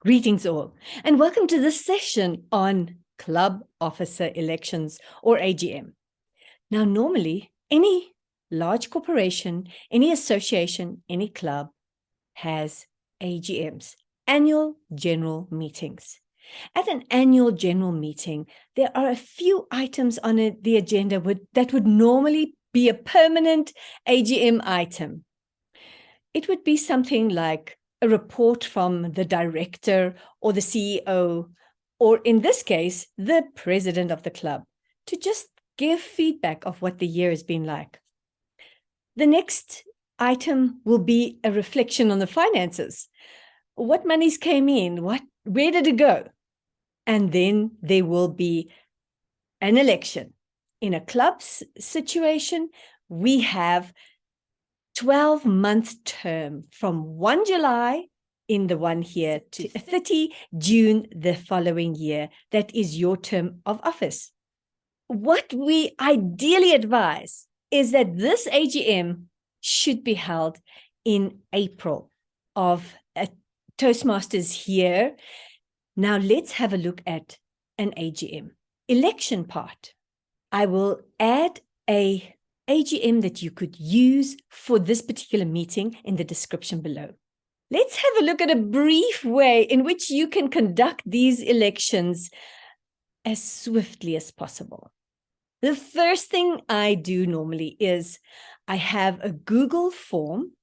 Greetings all, and welcome to this session on club officer elections, or AGM. Now, normally, any large corporation, any association, any club has AGMs, annual general meetings. At an annual general meeting, there are a few items on the agenda that would normally be a permanent AGM item. It would be something like a report from the director or the CEO, or in this case, the president of the club, to just give feedback of what the year has been like. The next item will be a reflection on the finances. What monies came in? Where did it go? And then there will be an election. In a club's situation, we have 12-month term from 1 July in the one here to 30 June the following year. That is your term of office. What we ideally advise is that this AGM should be held in April of a Toastmasters here. Now let's have a look at an AGM. Election part. I will add a AGM that you could use for this particular meeting in the description below. Let's have a look at a brief way in which you can conduct these elections as swiftly as possible. The first thing I do normally is I have a Google form.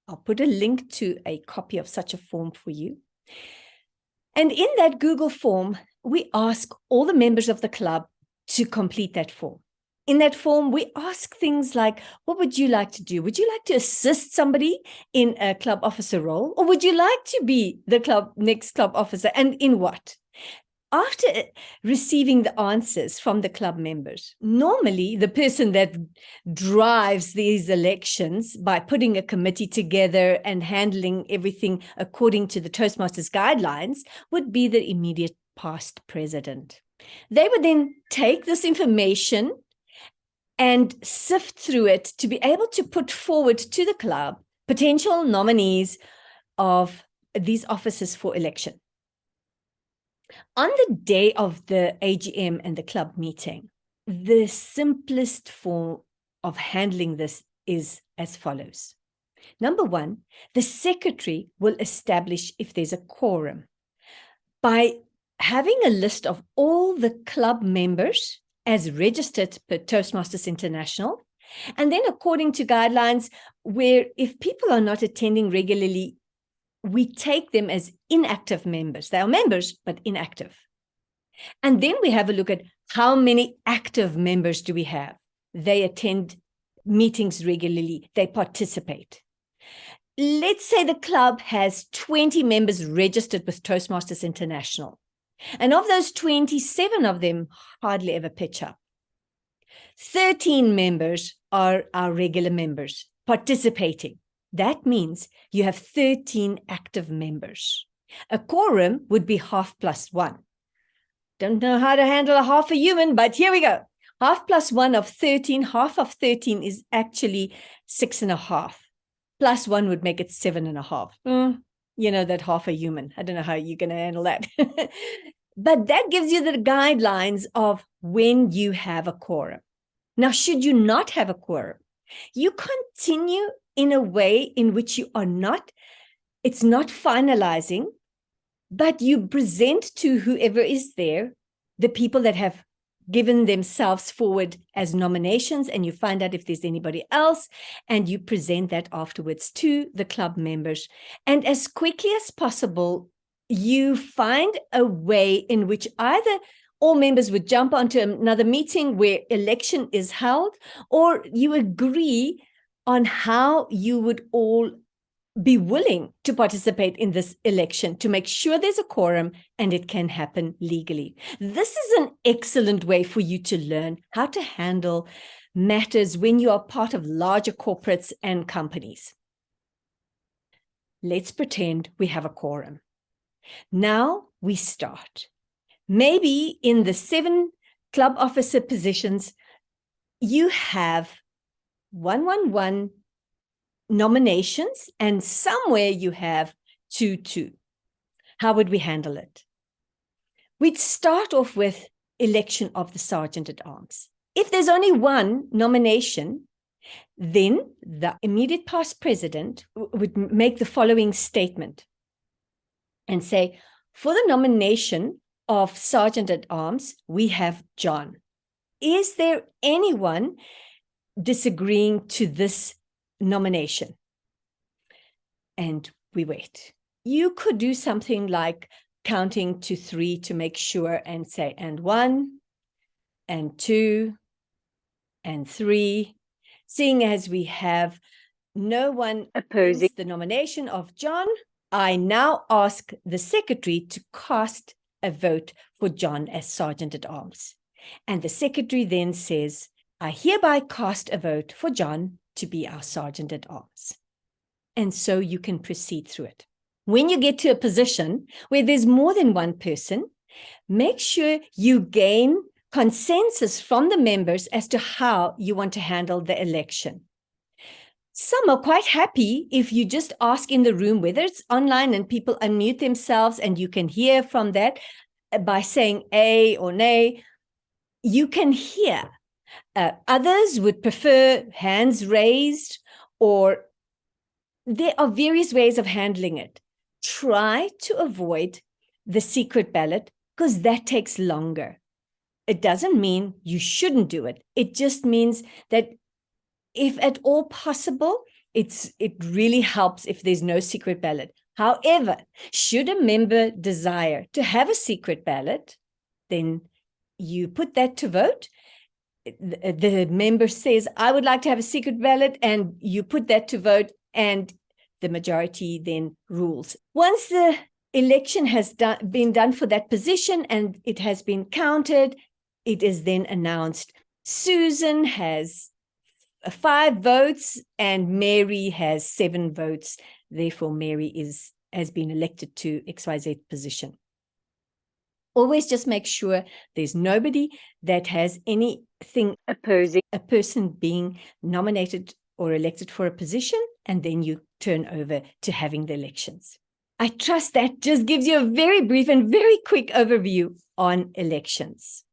I'll put a link to a copy of such a form for you. And in that Google form, we ask all the members of the club to complete that form. In that form, we ask things like, what would you like to do? Would you like to assist somebody in a club officer role? Or would you like to be the next club officer, and in what? After receiving the answers from the club members, normally the person that drives these elections by putting a committee together and handling everything according to the Toastmasters guidelines would be the immediate past president. They would then take this information and sift through it to be able to put forward to the club potential nominees of these offices for election. On the day of the AGM and the club meeting, the simplest form of handling this is as follows. Number one, the secretary will establish if there's a quorum by having a list of all the club members as registered per Toastmasters International, and then according to guidelines, where if people are not attending regularly, we take them as inactive members. They are members, but inactive. And then we have a look at how many active members do we have. They attend meetings regularly. They participate. Let's say the club has 20 members registered with Toastmasters International. And of those 27 of them hardly ever pitch up. 13 members are our regular members participating. That means you have 13 active members. A quorum would be half plus one. Don't know how to handle a half a human, but here we go. Half plus one of 13, half of 13 is actually 6.5. Plus one would make it 7.5. You know, that half a human. I don't know how you're going to handle that. But that gives you the guidelines of when you have a quorum. Now, should you not have a quorum, you continue in a way in which you are not, it's not finalizing, but you present to whoever is there, the people that have given themselves forward as nominations, and you find out if there's anybody else, and you present that afterwards to the club members. And as quickly as possible, you find a way in which either all members would jump onto another meeting where election is held, or you agree on how you would all be willing to participate in this election to make sure there's a quorum and it can happen legally. This is an excellent way for you to learn how to handle matters when you are part of larger corporates and companies. Let's pretend we have a quorum. Now we start. Maybe in the 7 club officer positions, you have 111 nominations, and somewhere you have 2-2. How would we handle it? We'd start off with election of the Sergeant at Arms. If there's only one nomination, then the immediate past president would make the following statement and say, for the nomination of Sergeant at Arms, we have John. Is there anyone disagreeing to this nomination? And we wait. You could do something like counting to 3 to make sure and say, and 1, and 2, and 3. Seeing as we have no one opposing the nomination of John, I now ask the secretary to cast a vote for John as Sergeant at Arms. And the secretary then says, I hereby cast a vote for John to be our Sergeant at Arms. And so you can proceed through it. When you get to a position where there's more than one person, make sure you gain consensus from the members as to how you want to handle the election. Some are quite happy if you just ask in the room, whether it's online and people unmute themselves and you can hear from that by saying A or nay, you can hear. Others would prefer hands raised, or there are various ways of handling it. Try to avoid the secret ballot because that takes longer. It doesn't mean you shouldn't do it. It just means that if at all possible, it really helps if there's no secret ballot. However, should a member desire to have a secret ballot, then you put that to vote. The member says, I would like to have a secret ballot, and you put that to vote, and the majority then rules. Once the election has been done for that position and it has been counted, it is then announced, Susan has 5 votes and Mary has 7 votes. Therefore, Mary has been elected to XYZ position. Always just make sure there's nobody that has anything opposing a person being nominated or elected for a position, and then you turn over to having the elections. I trust that just gives you a very brief and very quick overview on elections.